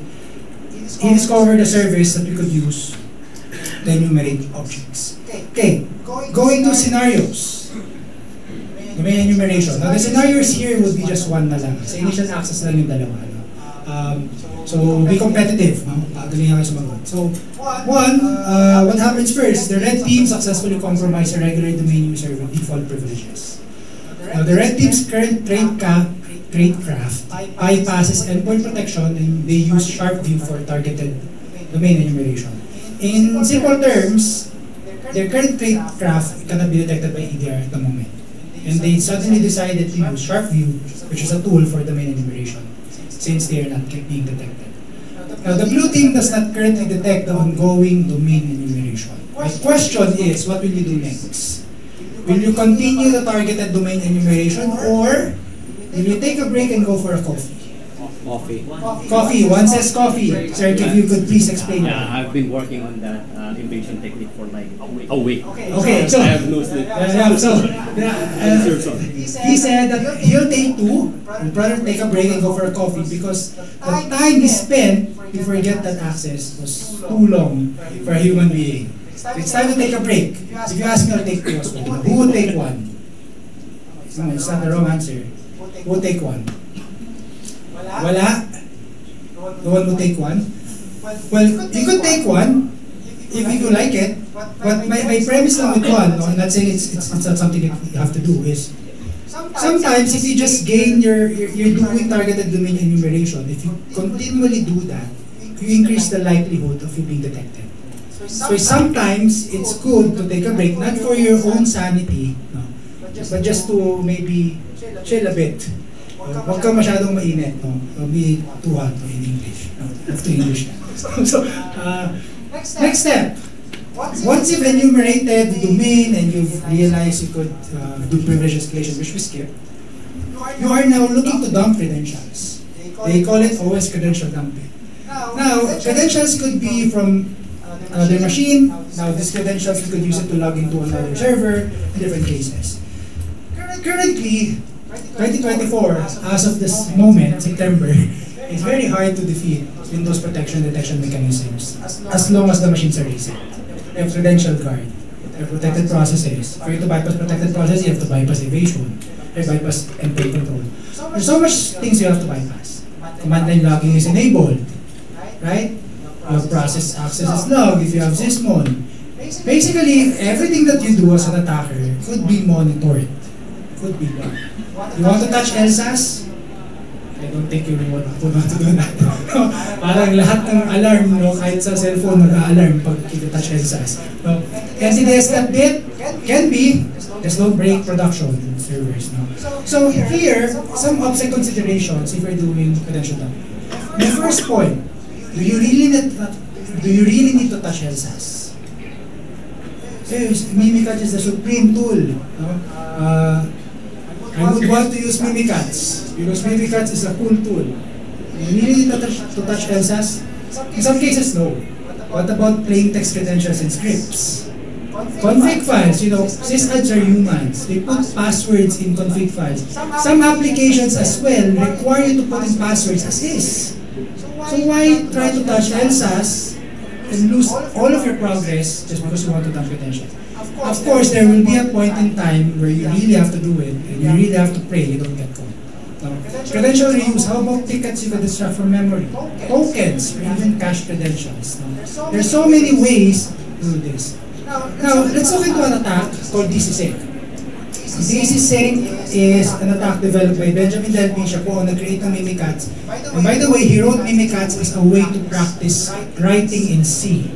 He discovered a service that we could use to enumerate objects. Okay, going to scenarios. Domain enumeration. Now the scenarios here would be just one na lang. Sa initial access lang yung dalawa. No? So be competitive. No? Pagaling kayo sumagot. So one, what happens first? The red team successfully compromised a regular domain user with default privileges. Now, the red team's current tradecraft bypasses endpoint protection and they use Sharp View for targeted domain enumeration. In simple terms, their current tradecraft cannot be detected by EDR at the moment. And they suddenly decided to use Sharp View, which is a tool for domain enumeration, since they are not being detected. Now, the blue team does not currently detect the ongoing domain enumeration. My question is, what will you do next? Will you continue the targeted domain enumeration or will you take a break and go for a coffee? Coffee. One says coffee. Sir, if you could please explain that. Yeah, I've been working on that invasion technique for like a week. Okay, so I have no sleep. He said that he'll take two, he'll probably take a break and go for a coffee because the time he spent before he get that access was too long for a human being. It's time to take a break. If you ask me, I'll take two as well. Who would take one? No, it's not the wrong answer. Who would take one? Wala? No one would take one? Well, you could take one if you like it. But my premise lang with one, no, I'm not saying it's not something that you have to do, is sometimes if you just gain you're doing targeted domain enumeration, if you continually do that, you increase the likelihood of you being detected. So sometimes it's good to take a break, not for your own sanity, no, but just to maybe chill a bit. Huwag ka masyadong mainit, no? Don't be too hot in English. No? Have to English. So, next step. Once you've enumerated the domain and you've realized you could do privilege escalation, which we skip, you are now looking to dump credentials. They call it OS credential dumping. Now, credentials could be from another machine. Now, these credentials, you could use it to log into another server in different cases. Currently, 2024, as of this moment, September, it's very hard to defeat Windows protection detection mechanisms as long as the machines are reset. You have credential guard, you have protected processes. For you to bypass protected processes, you have to bypass evasion, you bypass endpoint control. There's so much things you have to bypass. Command line logging is enabled, right? You have process access is logged if you have Sysmon. Basically, everything that you do as an attacker could be monitored. Could be logged. You want to touch LSAS? I don't think you want to do that. Parang lahat ng alarm, no, kahit sa cellphone, mag-alarm pag touch LSAS. No? NCDS update can be, just don't break production servers. No? So here, some OPSEC considerations if you're doing credential dumping. The first point, do you really need to touch LSAS? Mimikatz is the supreme tool. No? I would want to use Mimikatz because Mimikatz is a cool tool. You really need to touch LSAS? In some cases, no. What about plain text credentials and scripts? Config files, sysads are humans. They put passwords in config files. Some applications as well require you to put in passwords as is. So why try to touch LSAS and lose all of your progress just because you want to dump credentials? Of course, there will be a point in time where you really have to do it, and you really have to pray you don't get caught. Now, credential reuse, how about tickets you can extract from memory? Tokens, or even cache credentials. Now, there's so many ways to do this. Now, let's look into an attack called DCSync. DCSync is an attack developed by Benjamin Delpy. Siya po ang nag-create ng Mimikatz. And by the way, he wrote Mimikatz as a way to practice writing in C.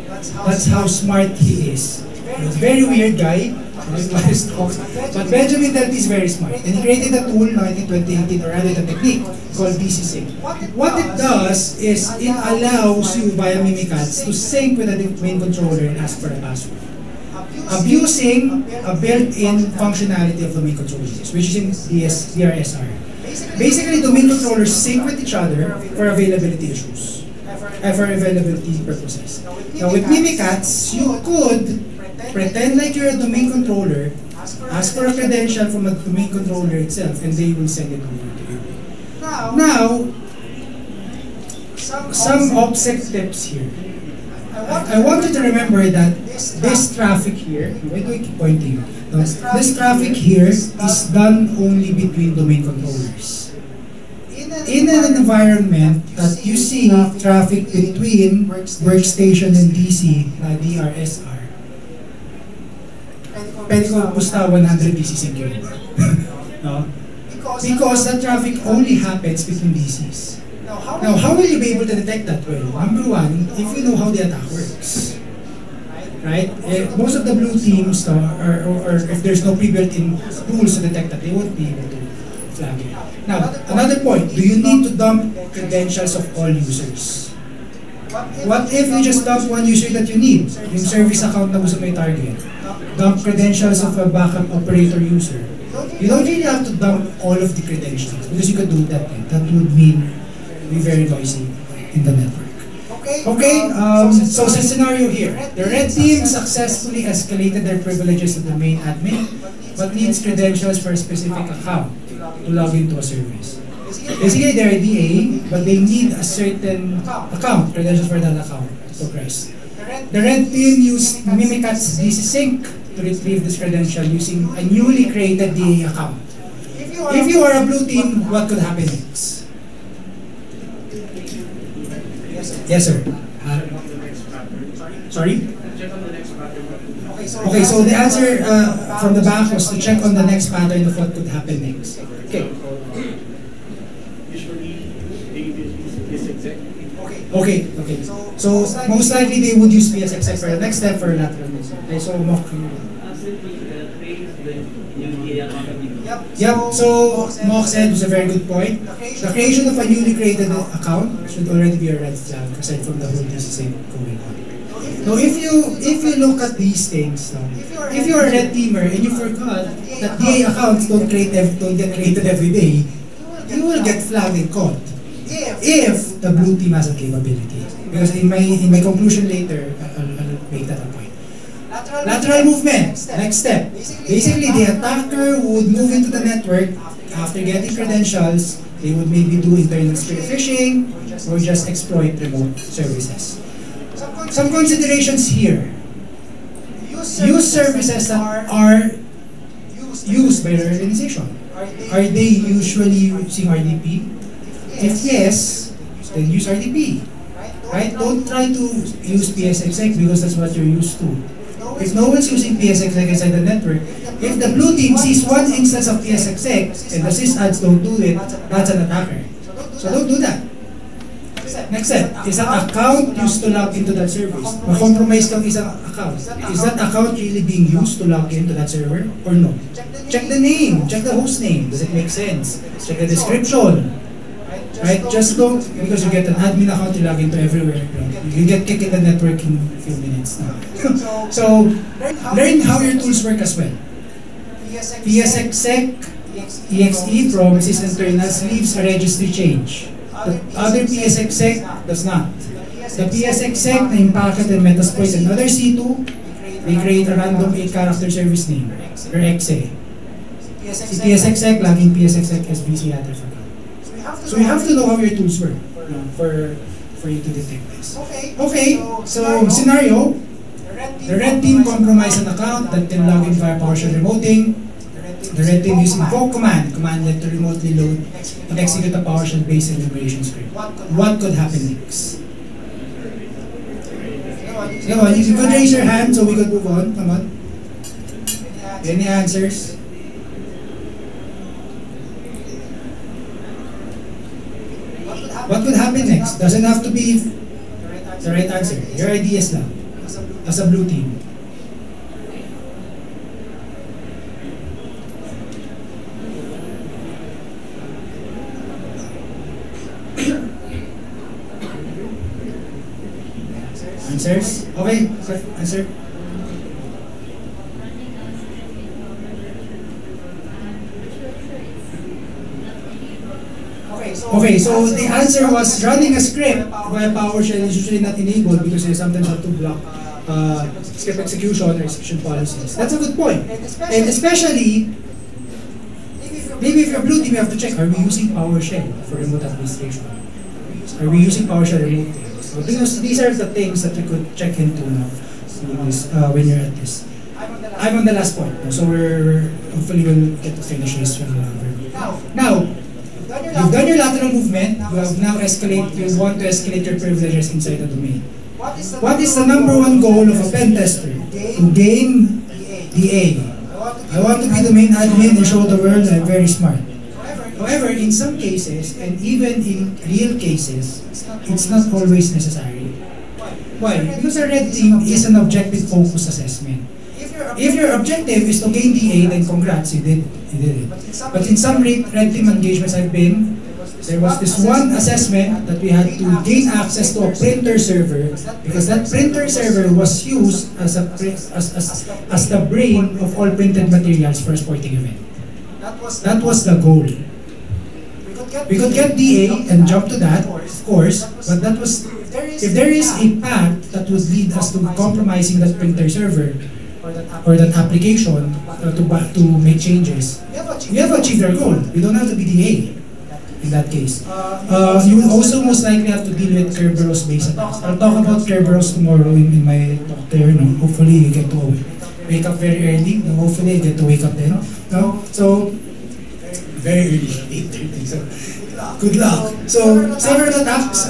That's how smart he is. He's a very weird guy, but Benjamin Delpy is very smart. And he created a tool in 2018, or rather a technique called DCSync. What it does is it allows you via Mimikatz to sync with the domain controller and ask for a password, abusing a built-in functionality of domain controllers, which is in DRSR. Basically, domain controllers sync with each other for availability issues, for availability purposes. Now, with Mimikatz, you could pretend like you're a domain controller, ask for a credential from a domain controller itself, and they will send it over to you. Now, some OPSEC tips here. I want you to remember that this traffic here, why do I keep pointing? This traffic here is done only between domain controllers. In an environment that you see traffic between workstation and DC, DRSR, pwede ko pusta 100 DCSync yun. No? Because that traffic only happens between DCs. Now, how will you be able to detect that? Well, number one, if you know how the attack works. Right? Most of the blue teams, or if there's no pre-built-in tools to detect that, they won't be able to flag it. Now, another point, do you need to dump credentials of all users? What if you just dump one user that you need? Yung service account na gusto mo i-target. Dump credentials of a backup operator user. You don't really have to dump all of the credentials because you could do that. That would mean be very noisy in the network. Okay, so the scenario here. The red team successfully escalated their privileges to the main admin, but needs credentials for a specific account to log into a service. Basically, they're DA, but they need a certain account, credentials for that account to progress. The red team used Mimikatz DCSync to retrieve this credential using a newly created DA account. If you are a blue team, what could happen next? Yes, sir. Sorry? Okay, so the answer from the back was to check on the next pattern of what could happen next. Okay. Okay. So most likely they would use PSXX for the next step for lateral movement. Okay, so mock. Yep, so Mock said was a very good point. The creation of a newly created account should already be a red flag aside from the whole DCSync going on. Now if you look at these things, if you're a red teamer and you forgot that DA accounts don't get created every day, you will get flagged and caught. If the blue team has a capability. Because in my conclusion later, I'll make that a point. Lateral movement, next step. Basically, the attacker would move into the network after getting credentials. They would maybe do internal spear phishing or just exploit remote services. Some considerations here. Use services that are used by the organization. Are they usually using RDP? If yes, then use RDP. Right? Don't try to use PSXX because that's what you're used to. If no one's using PSXX inside the network, if the blue team sees one instance of PSXX and the sysads don't do it, that's an attacker. So don't do that. Next step, is that account used to log into that service? Ma-compromise kang isang account. Is that account really being used to log into that server or no? Check the name, check the host name. Does it make sense? Check the description. Right? Just don't, because you get an admin account, you log into everywhere. You get kicked in the network in a few minutes now. So, learn how your tools work as well. PSXSec, EXE from sysinternals leaves a registry change. The other PSXSec does not. The PSXSec na yung packet and Metasploit and other C2 they create a random 8-character service name, or exe. Si PSXX, laging PSXX SBC yata for that. So you have to know how your tools work for you to detect this. Okay, so scenario, the red team compromised an account that can log in via PowerShell remoting. The red team using invoke commandlet to remotely load and execute a PowerShell-based enumeration script. What could happen next? Come on, you could raise your hand so we could move on. Come on. Any answers? What could happen next? Doesn't have to be the right answer. Your ideas lang. As a blue team. Answers? Okay, answer. Okay, so the answer was running a script via PowerShell is usually not enabled because you sometimes have to block script execution or execution policies. That's a good point. And especially, maybe if you're blue team, you have to check, are we using PowerShell for remote administration? Are we using PowerShell remotely? So these are the things that you could check into now when you're at this. I'm on the last point, so hopefully we'll get to finish this one. Now, you've done your lateral movement, you have now you want to escalate your privileges inside the domain. What is the number one goal of a pen tester? To gain DA. I want to be domain admin and show the world I'm very smart. However, in some cases, and even in real cases, it's not always necessary. Why? Because a red team is an objective-focused assessment. If your objective is to gain DA, then congrats, you did it. But in some red team engagements I've been, there was this one assessment that we had to gain access to a printer server because that printer server was used as the brain of all printed materials for a sporting event. That was the goal. We could get DA and jump to that, of course, but that was, if there is a path that would lead us to compromising that printer server or that application to make changes, we have achieved our goal. We don't have to be DA in that case. You will also most likely have to deal with Kerberos-based attacks. I'll talk about Kerberos tomorrow in my talk there. No? Hopefully you get to wake up very early. No? Hopefully you get to wake up then. No? So, very early, 8:30. So, good luck. So, several attacks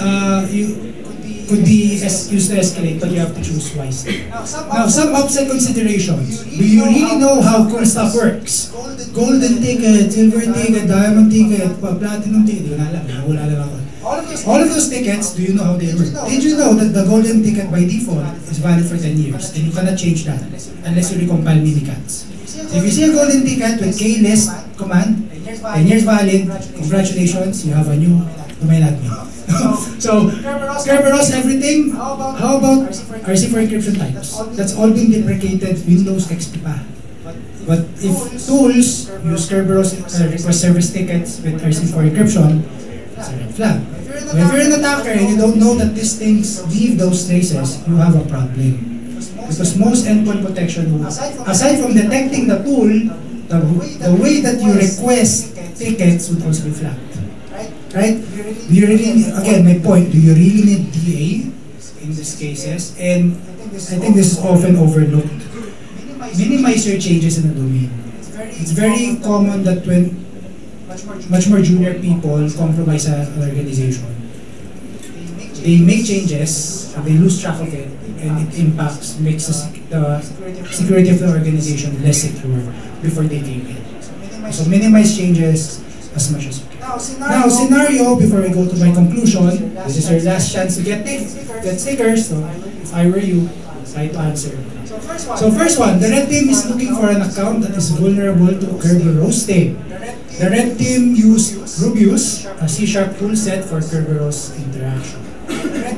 could be used to escalate, but you have to choose wisely. Now, some upside considerations. Do you really know how cool stuff works? Golden ticket, silver ticket, diamond ticket, platinum ticket. All of those tickets, do you know how they work? Did you know that the golden ticket by default is valid for 10 years and you cannot change that unless you recompile minicats? So if you see a golden ticket with KList command, 10 years valid, congratulations, you have a new domain admin. So, Kerberos everything. How about RC4 encryption types? That's all been deprecated, Windows XP pa. But if tools use Kerberos request service tickets with RC4 encryption, it's a red flag. But if you're an attacker and you don't know that these things leave those traces, you have a problem. Because most endpoint protection, aside from detecting the tool, the way that you request tickets would also be flagged. Right? Do you really, again, my point, do you really need DA in these cases? And I think this is often overlooked. Minimize your changes in the domain. It's very common that when much more junior people compromise an organization, they make changes, and they lose track of it, and it makes the security of the organization less secure before they came in. So minimize changes as much as you can. Now, scenario, before we go to my conclusion, this is your last chance to get stickers, so if I were you, try to answer. So first one, the red team is looking for an account that is vulnerable to Kerberos tape. The red team used Rubius, a C# toolset for Kerberos interaction.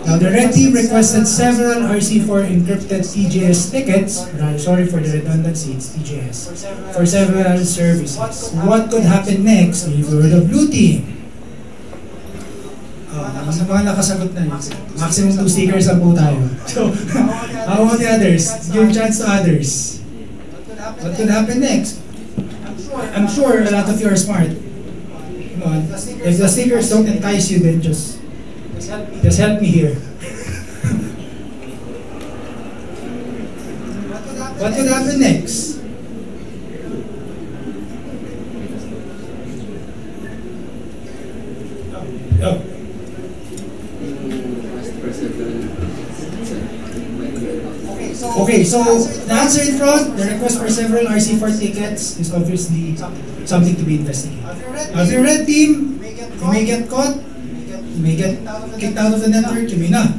Now the red team requested several RC4 encrypted TJS tickets, sorry for the redundancy, it's TJS, for several services. What could happen next if you were the blue team? Yung mga nakasagot na yun. Maximum 2 stickers lang po tayo. So, how about the others? Give chance to others. What could happen next? I'm sure a lot of you are smart. Come on. If the stickers don't entice you, then just help me here. What could happen next? Oh. Okay, so the answer in front, the request for several RC4 tickets is obviously something to be investigated. As your red team, you may get caught, you may get kicked out of the network, you may not.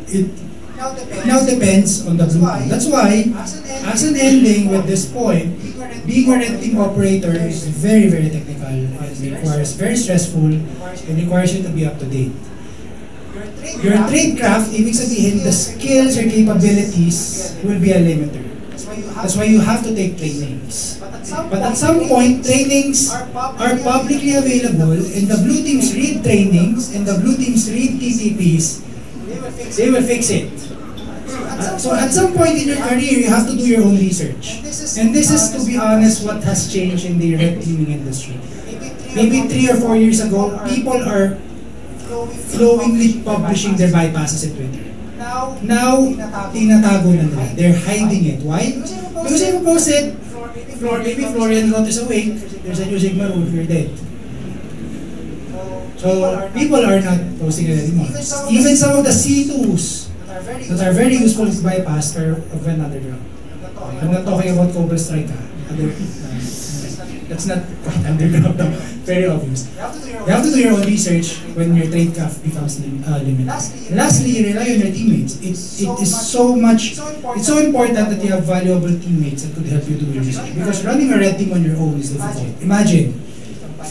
It now depends on the blue team. That's why, as an ending with this point, being a red team operator is very, very technical and requires very stressful and requires you to be up to date. Your tradecraft, ibig sabihin, the skills or capabilities will be a limiter. That's why you have to take trainings. But at some point, trainings are publicly available and the blue teams read trainings and the blue teams read TTPs. They will fix it. So at some point in your career, you have to do your own research. And this is, to be honest, what has changed in the red teaming industry. Maybe 3 or 4 years ago, people are flowingly publishing their bypasses in Twitter. Now, tinatago na nila. They're hiding it. Why? Because if you post it, maybe Florian Roth is awake, there's a New Sigma rule, you're dead. So, people are not posting it anymore. Even some of the C2s that are very useful to bypass are of an underground. I'm not talking about Cobra Strike. That's not quite underground. Very obvious. You have to do your own research when your tradecraft becomes limited. Lastly, you rely on your teammates. It is so important that you have valuable teammates that could help you do your research. Because running a red team on your own is difficult. Imagine,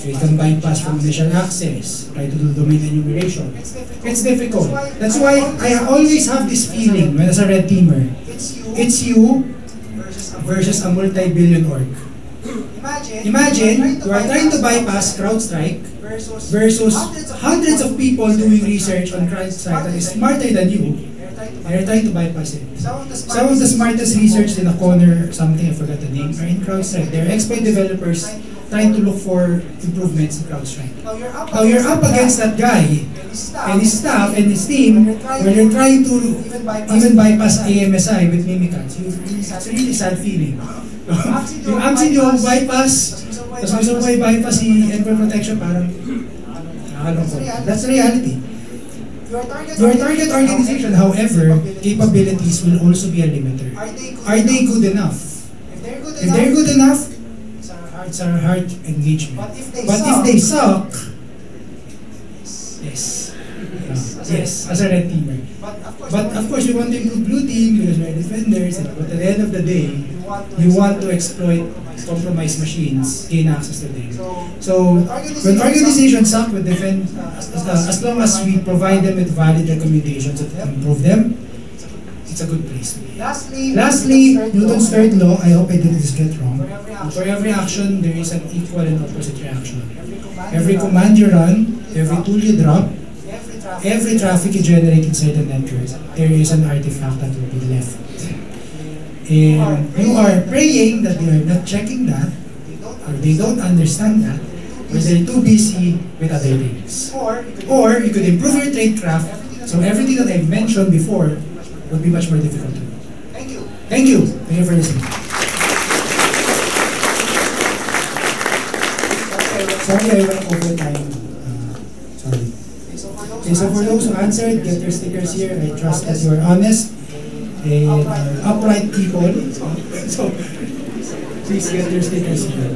you can bypass from initial access, try to do domain enumeration. It's difficult. That's why I always have this feeling when as a red teamer, it's you versus a multi-billion org. Imagine you are trying to bypass CrowdStrike versus hundreds of people doing research on CrowdStrike that is smarter than you, and you're trying to bypass it. Some of the smartest research in a corner, something I forgot the name, are in CrowdStrike. They're expert developers trying to look for improvements in CrowdStrike. Now you're up against that guy and his staff and his team when you're trying to even bypass AMSI with Mimikatz. It's a really sad feeling. Yung Amsin yung bypass, tapos gusto mo bypass si endpoint protection, parang nakakalungkot. That's the reality. Your target organization, however, capabilities will also be a limiter. Are they good enough? If they're good enough, it's a hard engagement. But if they suck, yes, as a red teamer. But of course, we want to improve blue team because we're defenders. But at the end of the day, you want to exploit compromised machines, gain access to them. So when organizations suck with defend, as long as we provide them with valid recommendations that improve them, it's a good place to be. Lastly, Newton's third law, I hope I didn't get wrong. For every action, there is an equal and opposite reaction. Every command you run, every tool you drop, every traffic you generate inside the network, there is an artifact that will be left. And you are praying that they are not checking that, or they don't understand that, or they're too busy with other things. Or you could improve your tradecraft, so everything that I've mentioned before would be much more difficult to do. Thank you. Thank you. Thank you for listening. Sorry, I went over time. Sorry. Okay, so for those who answered, get your stickers here. I trust that you are honest and upright people. So please get your stickers here.